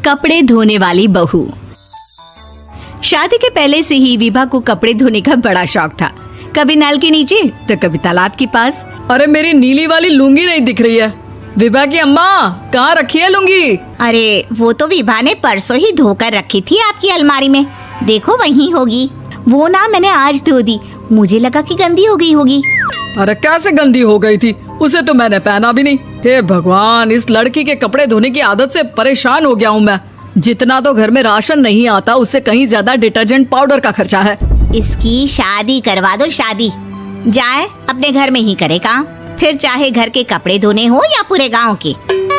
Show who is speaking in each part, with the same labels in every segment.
Speaker 1: कपड़े धोने वाली बहू। शादी के पहले से ही विभा को कपड़े धोने का बड़ा शौक था। कभी नल के नीचे तो कभी तालाब के पास।
Speaker 2: अरे मेरी नीली वाली लुंगी नहीं दिख रही है। विभा की अम्मा कहाँ रखी है लुंगी?
Speaker 3: अरे वो तो विभा ने परसों ही धोकर रखी थी आपकी अलमारी में, देखो वहीं होगी। वो ना मैंने आज धो दी, मुझे लगा कि गंदी हो गई होगी।
Speaker 2: अरे कैसे गंदी हो गई थी, उसे तो मैंने पहना भी नहीं। हे भगवान, इस लड़की के कपड़े धोने की आदत से परेशान हो गया हूँ मैं। जितना तो घर में राशन नहीं आता उससे कहीं ज्यादा डिटर्जेंट पाउडर का खर्चा है।
Speaker 3: इसकी शादी करवा दो, शादी जाए अपने घर में ही करे काम, फिर चाहे घर के कपड़े धोने हो या पूरे गांव के।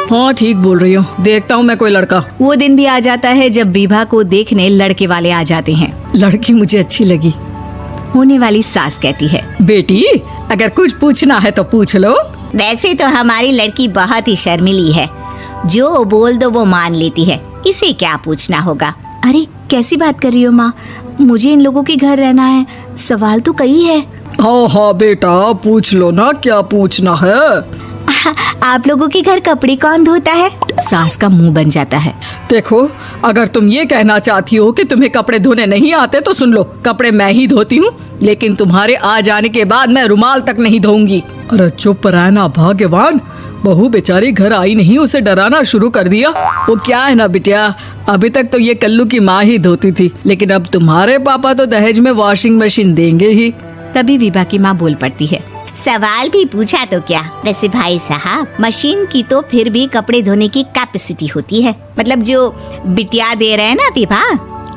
Speaker 2: हाँ ठीक बोल रही हो, देखता हूँ मैं कोई लड़का।
Speaker 1: वो दिन भी आ जाता है जब विभा को देखने लड़के वाले आ जाते हैं।
Speaker 2: लड़की मुझे अच्छी लगी।
Speaker 1: होने वाली सास कहती है,
Speaker 2: बेटी अगर कुछ पूछना है तो पूछ लो।
Speaker 3: वैसे तो हमारी लड़की बहुत ही शर्मीली है, जो बोल दो वो मान लेती है, इसे क्या पूछना होगा।
Speaker 1: अरे कैसी बात कर रही हो माँ, मुझे इन लोगों के घर रहना है, सवाल तो कई है।
Speaker 2: हाँ हाँ बेटा पूछ लो ना, क्या पूछना है।
Speaker 1: आप लोगों के घर कपड़े कौन धोता है? सास का मुंह बन जाता है।
Speaker 2: देखो अगर तुम ये कहना चाहती हो कि तुम्हें कपड़े धोने नहीं आते तो सुन लो, कपड़े मैं ही धोती हूँ, लेकिन तुम्हारे आ जाने के बाद मैं रुमाल तक नहीं धोऊंगी। अरे चुप रहना भाग्यवान, बहू बेचारी घर आई नहीं, उसे डराना शुरू कर दिया। वो क्या है ना बिटिया, अभी तक तो ये कल्लू की माँ ही धोती थी, लेकिन अब तुम्हारे पापा तो दहेज में वॉशिंग मशीन देंगे ही।
Speaker 1: तभी विभा की माँ बोल पड़ती है,
Speaker 3: सवाल भी पूछा तो क्या। वैसे भाई साहब, मशीन की तो फिर भी कपड़े धोने की कैपेसिटी होती है, मतलब जो बिटिया दे रहे हैं ना विभा,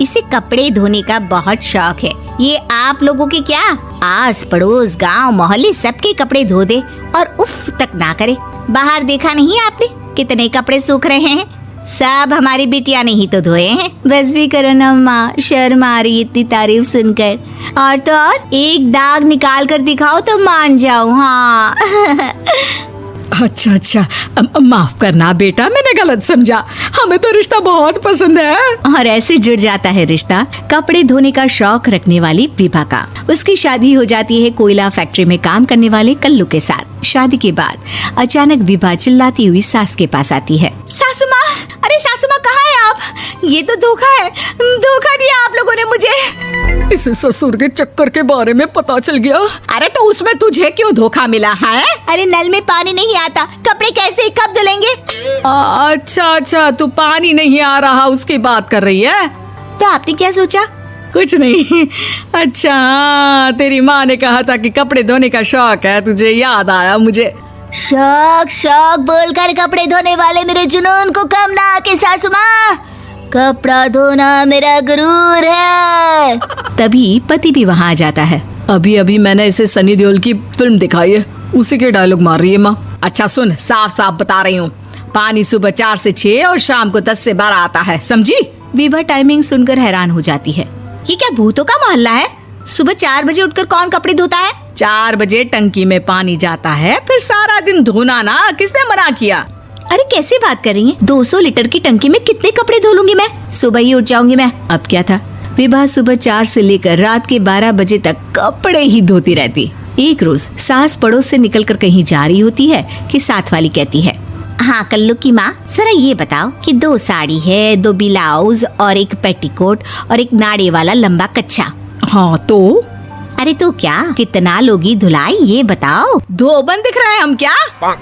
Speaker 3: इसे कपड़े धोने का बहुत शौक है। ये आप लोगों के क्या आस पड़ोस गांव मोहल्ले सबके कपड़े धो दे और उफ तक ना करे। बाहर देखा नहीं आपने कितने कपड़े सूख रहे हैं, सब हमारी बिटिया ने ही तो धोए हैं।
Speaker 1: बस भी करो ना माँ, शर्म आ रही इतनी तारीफ सुनकर। और तो और एक दाग निकाल कर दिखाओ तो मान जाओ। हाँ
Speaker 2: अच्छा माफ करना बेटा, मैंने गलत समझा, हमें तो रिश्ता बहुत पसंद है।
Speaker 1: और ऐसे जुड़ जाता है रिश्ता कपड़े धोने का शौक रखने वाली विभा का। उसकी शादी हो जाती है कोयला फैक्ट्री में काम करने वाले कल्लू के साथ। शादी के बाद अचानक विभा चिल्लाती हुई सास के पास आती है।
Speaker 3: सासू माँ, अरे सासू माँ कहाँ है आप? ये तो धोखा है, धोखा दिया आप लोगों ने मुझे।
Speaker 2: इसे ससुर के चक्कर के बारे में पता चल गया।
Speaker 3: अरे तो उसमें तुझे क्यों धोखा मिला है? अरे नल में पानी नहीं आता, कपड़े कैसे कब धुलेंगे?
Speaker 2: अच्छा तू पानी नहीं आ रहा उसकी बात कर रही है।
Speaker 3: तो आपने क्या सोचा?
Speaker 2: कुछ नहीं। अच्छा तेरी माँ ने कहा था कि कपड़े धोने का शौक है, तुझे याद आया मुझे।
Speaker 3: शौक बोलकर कपड़े धोने वाले मेरे जुनून को कम ना आके सासू माँ, कपड़ा धोना मेरा गुरूर है।
Speaker 1: तभी पति भी वहाँ आ जाता है।
Speaker 2: अभी मैंने इसे सनी देओल की फिल्म दिखाई है, उसी के डायलॉग मार रही है माँ। अच्छा सुन, साफ बता रही हूँ, पानी सुबह 4 से 6 और शाम को 10 से 12 आता है, समझी?
Speaker 1: विभा टाइमिंग सुनकर हैरान हो जाती है।
Speaker 3: ये क्या भूतों का मोहल्ला है? सुबह 4 बजे उठकर कौन कपड़े धोता है?
Speaker 2: 4 बजे टंकी में पानी जाता है, फिर सारा दिन धोना ना, किसने मना किया?
Speaker 1: अरे कैसे बात कर रही हैं? 200 लीटर की टंकी में कितने कपड़े धो लूंगी मैं, सुबह ही उठ जाऊंगी मैं। अब क्या था, विभा सुबह 4 से लेकर रात के 12 बजे तक कपड़े ही धोती रहती। एक रोज सास पड़ोस से निकलकर कहीं जा रही होती है कि साथ वाली कहती है,
Speaker 3: हाँ कल्लू की माँ, जरा ये बताओ कि 2 साड़ी है, 2 ब्लाउज और एक पेटीकोट और एक नाड़े वाला लंबा कच्छा।
Speaker 2: हाँ तो?
Speaker 3: अरे तो क्या, कितना लोगी धुलाई ये बताओ।
Speaker 2: धोबन दिख रहे हैं हम क्या?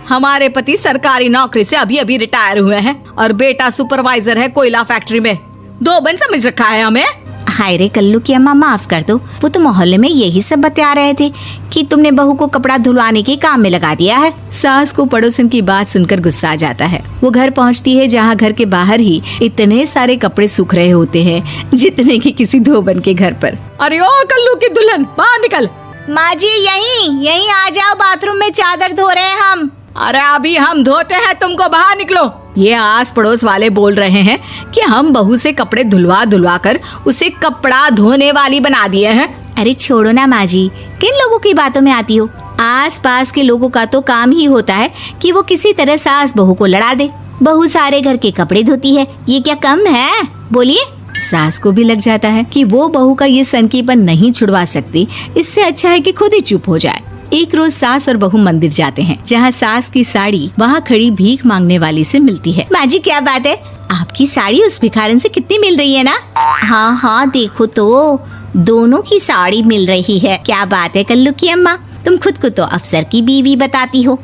Speaker 2: हमारे पति सरकारी नौकरी से अभी रिटायर हुए हैं और बेटा सुपरवाइजर है कोयला फैक्ट्री में। धोबन समझ रखा है हमें।
Speaker 3: हाय रे कल्लू की अम्मा, माफ कर दो, वो तो मोहल्ले में यही सब बता रहे थे कि तुमने बहू को कपड़ा धुलवाने के काम में लगा दिया है।
Speaker 1: सास को पड़ोसन की बात सुनकर गुस्सा आ जाता है। वो घर पहुंचती है जहां घर के बाहर ही इतने सारे कपड़े सूख रहे होते हैं जितने कि किसी धोबन के घर पर।
Speaker 2: अरे ओ कल्लू की दुल्हन, बाहर निकल।
Speaker 3: माँ जी यहीं आ जाओ, बाथरूम में चादर धो रहे हैं हम।
Speaker 2: अरे अभी हम धोते हैं, तुमको बाहर निकलो। ये आस पड़ोस वाले बोल रहे हैं कि हम बहू से कपड़े धुलवा कर उसे कपड़ा धोने वाली बना दिए हैं।
Speaker 1: अरे छोड़ो ना माँ जी, किन लोगों की बातों में आती हो? आस पास के लोगों का तो काम ही होता है कि वो किसी तरह सास बहू को लड़ा दे। बहू सारे घर के कपड़े धोती है, ये क्या कम है? बोलिए। सास को भी लग जाता है कि वो बहू का ये सनकीपन नहीं छुड़वा सकती, इससे अच्छा है कि खुद ही चुप हो जाए। एक रोज सास और बहू मंदिर जाते हैं, जहाँ सास की साड़ी वहाँ खड़ी भीख मांगने वाली से मिलती है।
Speaker 3: माँ जी क्या बात है, आपकी साड़ी उस भिखारन से कितनी मिल रही है ना? हाँ हाँ देखो तो, दोनों की साड़ी मिल रही है। क्या बात है कल्लू की अम्मा, तुम खुद को तो अफसर की बीवी बताती हो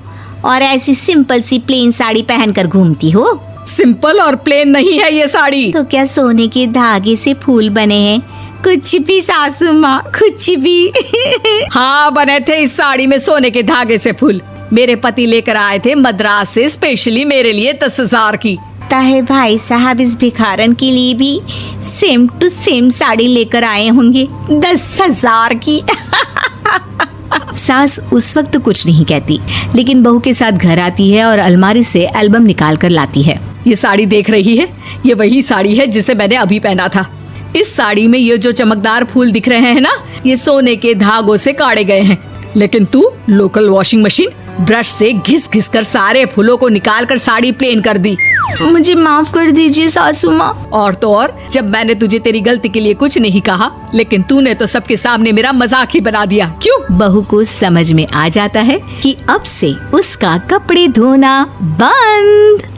Speaker 3: और ऐसी सिंपल सी प्लेन साड़ी पहनकर घूमती हो।
Speaker 2: सिंपल और प्लेन नहीं है ये साड़ी।
Speaker 3: तो क्या सोने के धागे से फूल बने हैं? कुछ भी सासू माँ, कुछ भी।
Speaker 2: हाँ बने थे इस साड़ी में सोने के धागे से फूल। मेरे पति लेकर आए थे मद्रास से स्पेशली मेरे लिए 10,000 की।
Speaker 3: ताहे भाई साहब इस भिखारन के लिए भी सेम टू सेम साड़ी लेकर आए होंगे 10,000 की।
Speaker 1: सास उस वक्त तो कुछ नहीं कहती, लेकिन बहू के साथ घर आती है और अलमारी से एल्बम निकाल कर लाती है।
Speaker 2: ये साड़ी देख रही है, ये वही साड़ी है जिसे मैंने अभी पहना था। इस साड़ी में ये जो चमकदार फूल दिख रहे हैं ना, ये सोने के धागों से काढ़े गए हैं। लेकिन तू लोकल वॉशिंग मशीन ब्रश से घिस घिस कर सारे फूलों को निकाल कर साड़ी प्लेन कर दी।
Speaker 1: मुझे माफ कर दीजिए सासू माँ।
Speaker 2: और तो और, जब मैंने तुझे तेरी गलती के लिए कुछ नहीं कहा, लेकिन तूने तो सबके सामने मेरा मजाक ही बना दिया। क्यों?
Speaker 1: बहू को समझ में आ जाता है कि अब से उसका कपड़े धोना बंद।